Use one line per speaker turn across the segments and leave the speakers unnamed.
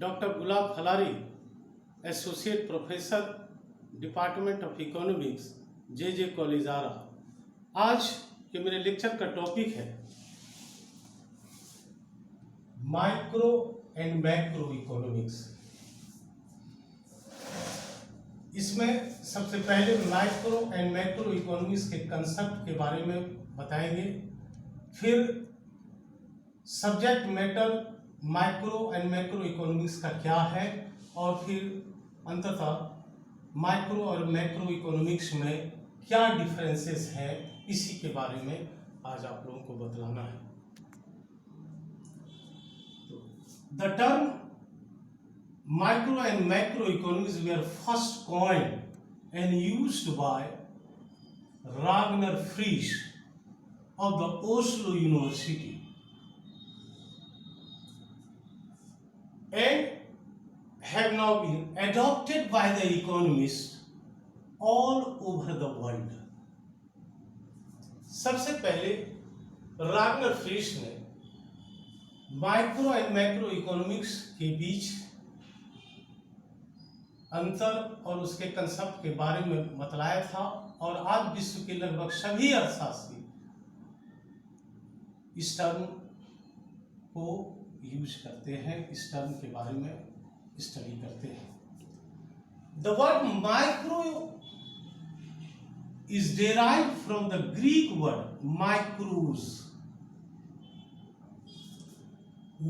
Doctor Gulab Falari, associate professor, department of economics, J college Arrah. आज के मेरे लेक्चर का टॉपिक है माइक्रो एंड मैक्रो इकोनॉमिक्स। इसमें सबसे पहले माइक्रो एंड मैक्रो इकोनॉमिक्स के कंसेप्ट के बारे में बताएंगे, फिर subject matter micro and macro economics का क्या है, और फिर अंततः माइक्रो और मैक्रो इकोनॉमिक्स में क्या डिफरेंसेस है, इसी के बारे में आज आप लोगों को बतलाना है। The term micro and macroeconomics were first coined and used by Ragnar Frisch of the Oslo University and have now been adopted by the economists all over the world. सबसे पहले रागनर फ्रिश ने माइक्रो एंड मैक्रो इकोनॉमिक्स के बीच अंतर और उसके concept के बारे में बतलाया था, और आज विश्व के लगभग सभी अर्थशास्त्री इस टर्म को यूज करते हैं, इस टर्म के बारे में स्टडी करते हैं। The word micro is derived from the Greek word mikros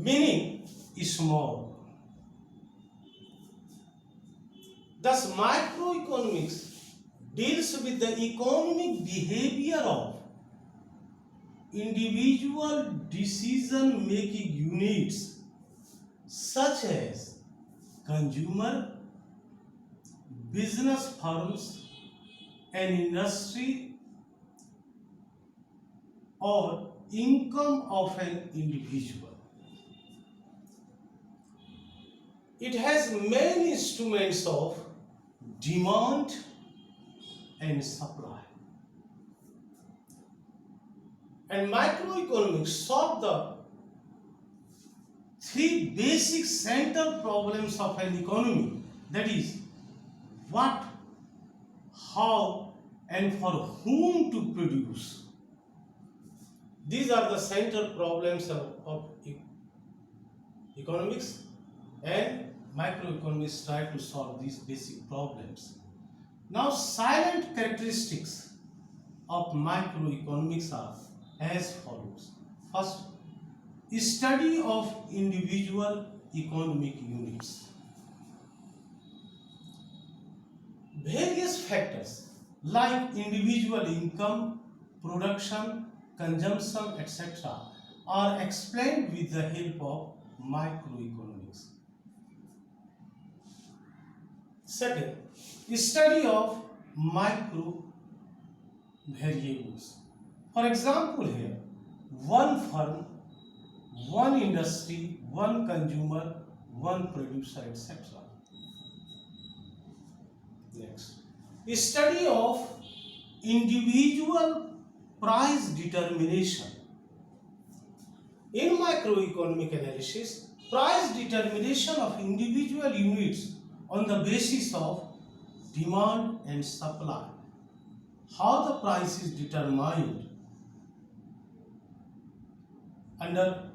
meaning small. Thus, microeconomics deals with the economic behavior of individual decision-making units such as consumer, business firms, and industry, or income of an individual. It has many instruments of demand and supply, and microeconomics solve the three basic central problems of an economy, that is what, how, and for whom to produce. These are the central problems of economics, and microeconomists try to solve these basic problems. Now, silent characteristics of microeconomics are as follows. First, study of individual economic units. Various factors like individual income, production, consumption, etc. are explained with the help of microeconomics. Second, study of micro variables. For example, here, one firm, one industry, one consumer, one producer, etc. Next, study of individual price determination. In microeconomic analysis, price determination of individual units on the basis of demand and supply. How the price is determined under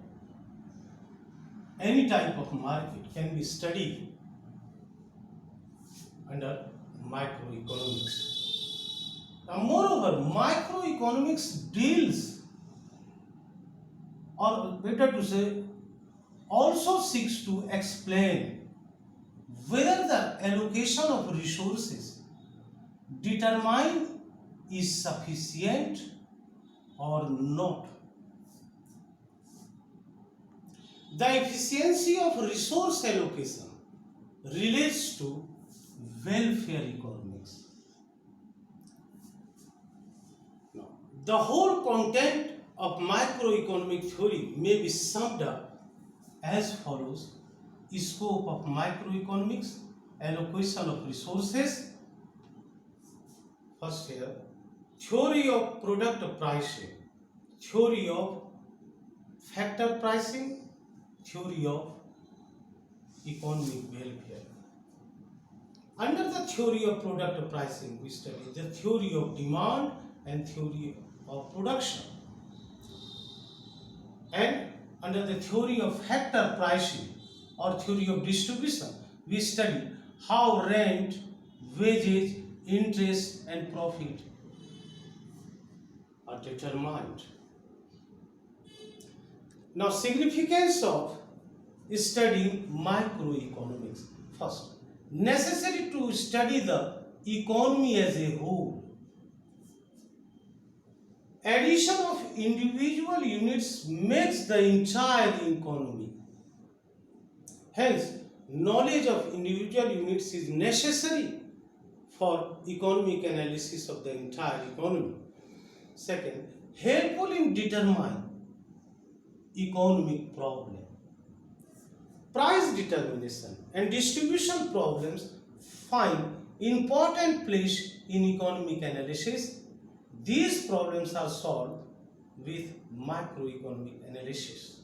any type of market can be studied under microeconomics. Now, moreover, microeconomics deals, or better to say, also seeks to explain whether the allocation of resources determined is sufficient or not. The efficiency of resource allocation relates to welfare economics. Now, the whole content of microeconomic theory may be summed up as follows. Scope of microeconomics, allocation of resources. First here, theory of product pricing, theory of factor pricing, theory of economic welfare. Under the theory of product pricing, we study the theory of demand and theory of production. And under the theory of factor pricing or theory of distribution, we study how rent, wages, interest and profit are determined. Now, significance of studying microeconomics. First, necessary to study the economy as a whole. Addition of individual units makes the entire economy. Hence, knowledge of individual units is necessary for economic analysis of the entire economy. Second, helpful in determining economic problem. Price determination and distribution problems find important place in economic analysis. These problems are solved with microeconomic analysis.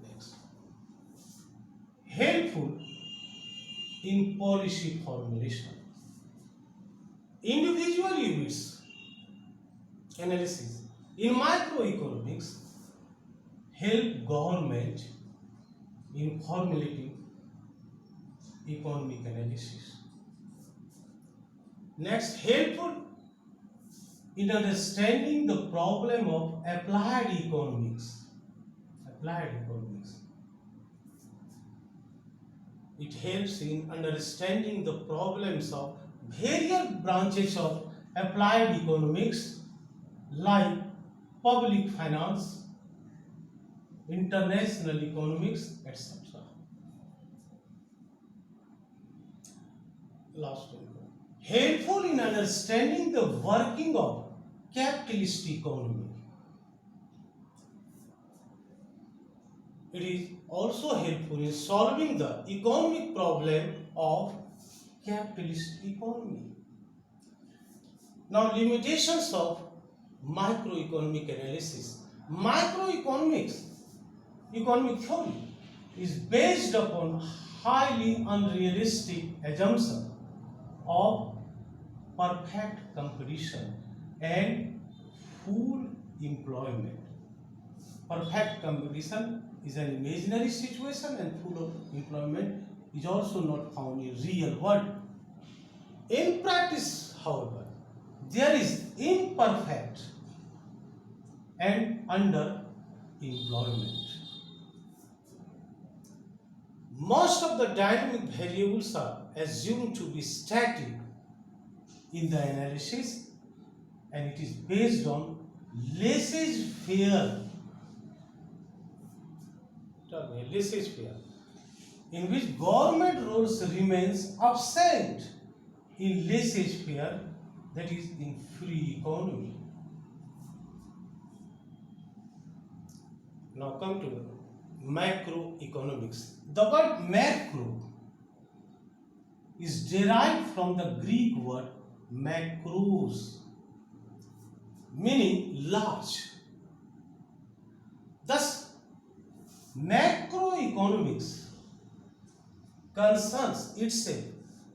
Next, helpful in policy formulation. Individual units analysis in microeconomics help government in formulating economic analysis. Next, helpful in understanding the problem of applied economics. Applied economics. It helps in understanding the problems of various branches of applied economics like public finance, international economics, etc. Last one. Helpful in understanding the working of capitalist economy. It is also helpful in solving the economic problem of capitalist economy. Now, limitations of microeconomic analysis. Microeconomics, economic theory, is based upon highly unrealistic assumption of perfect competition and full employment. Perfect competition is an imaginary situation and full of employment is also not found in real world. In practice, however, there is imperfect and underemployment. Most of the dynamic variables are assumed to be static in the analysis, and it is based on laissez-faire, in which government roles remains absent in laissez-faire, that is in free economy. Now come to macroeconomics. The word macro is derived from the Greek word macros, meaning large. Thus, macroeconomics concerns itself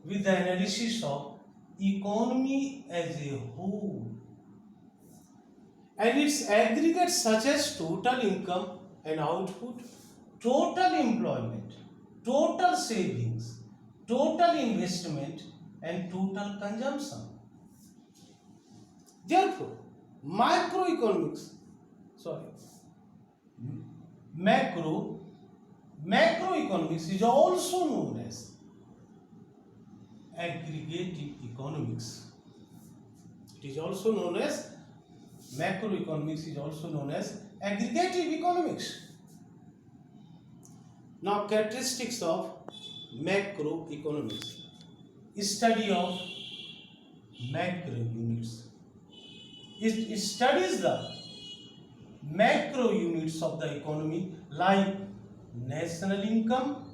with the analysis of economy as a whole and its aggregates such as total income and output, total employment, total savings, total investment and total consumption. Therefore, macroeconomics is also known as aggregative economics. It is also known as macroeconomics is also known as aggregative economics. Now, characteristics of macroeconomics. Study of macro units. It studies the macro units of the economy like national income,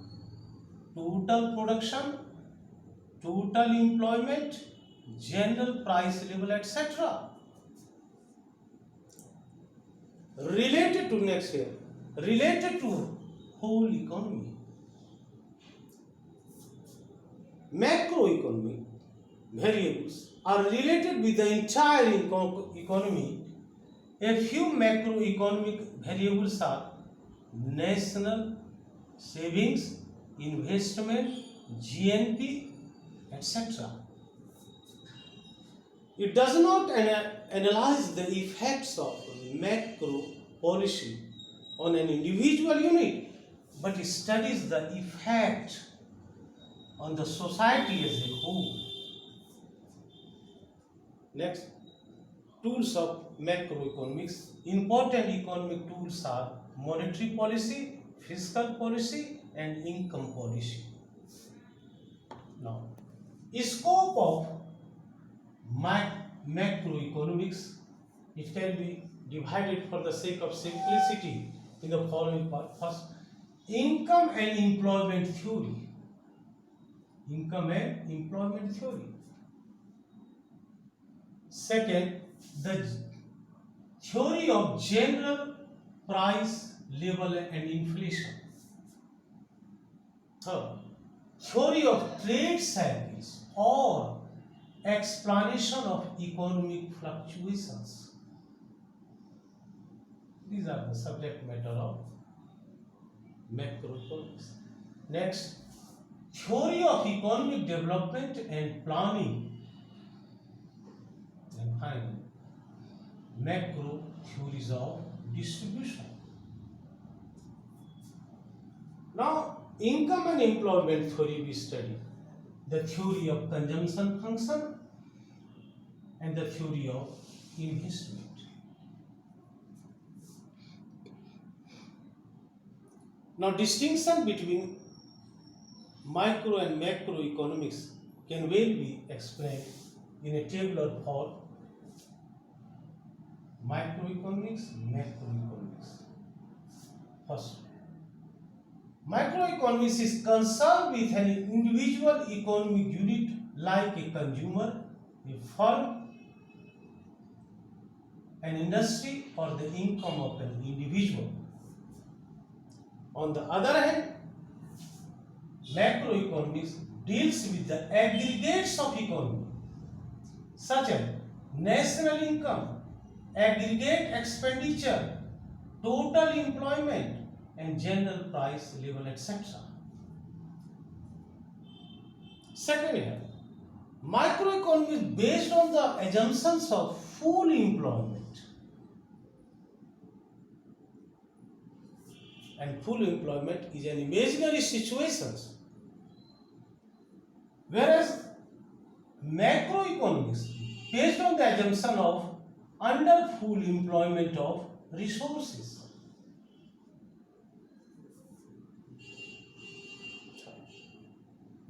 total production, total employment, general price level, etc. Related to whole economy. macroeconomic variables are related with the entire economy. A few macroeconomic variables are national savings, investment, GNP, etc. It does not analyze the effects of macro policy on an individual unit, but it studies the effect on the society as a whole. Next, tools of macroeconomics. Important economic tools are monetary policy, fiscal policy, and income policy. Now, scope of macroeconomics, it can be divided for the sake of simplicity in the following part. First, income and employment theory. Income and employment theory. Second, the theory of general price level and inflation. Third, theory of trade cycles or explanation of economic fluctuations. These are the subject matter of macroeconomics. Next, theory of economic development and planning. And finally, macro theories of distribution. Now, income and employment theory we study. The theory of consumption function and the theory of investment. Now, distinction between micro and macroeconomics can well be explained in a tabular form. Microeconomics, macroeconomics. First, microeconomics is concerned with an individual economic unit like a consumer, a firm, an industry, or the income of an individual. On the other hand, macroeconomics deals with the aggregates of economy, such as national income, aggregate expenditure, total employment, and general price level, etc. Second here, microeconomics is based on the assumptions of full employment. And full employment is an imaginary situation, whereas macroeconomics based on the assumption of under full employment of resources.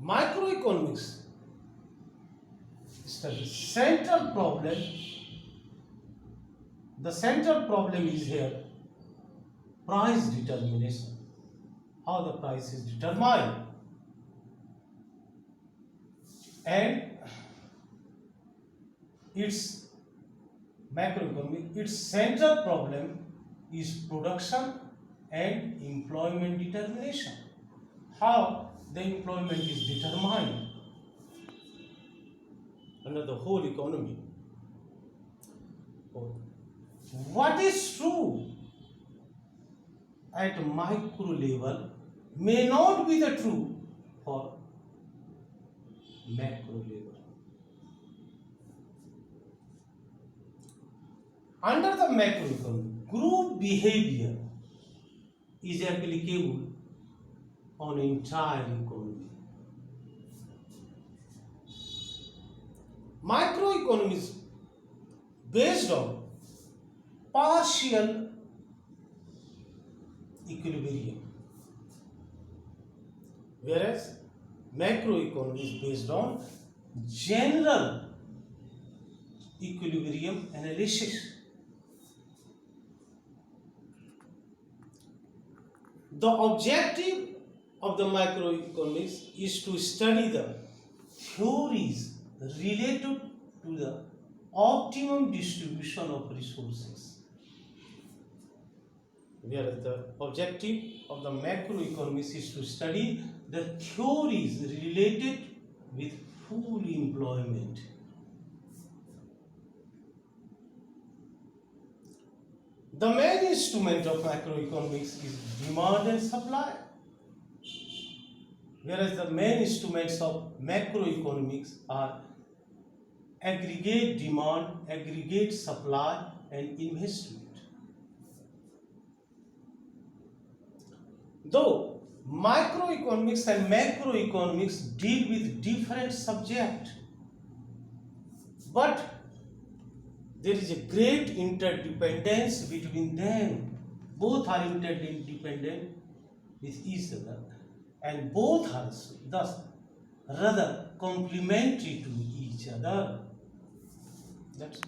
Microeconomics studies central problem. The central problem is here price determination, how the price is determined, and its macroeconomic, its central problem is production and employment determination, how the employment is determined under the whole economy. What is true at micro level may not be the true for macro level. Under the macroeconomy, group behavior is applicable on entire economy. Microeconomy is based on partial equilibrium, whereas macroeconomy is based on general equilibrium analysis. The objective of the microeconomics is to study the theories related to the optimum distribution of resources, whereas the objective of the macroeconomics is to study the theories related with full employment. The main instrument of macroeconomics is demand and supply, whereas the main instruments of macroeconomics are aggregate demand, aggregate supply, and investment. Though microeconomics and macroeconomics deal with different subjects, but there is a great interdependence between them. Both are interdependent with each other, and both are thus rather complementary to each other. That's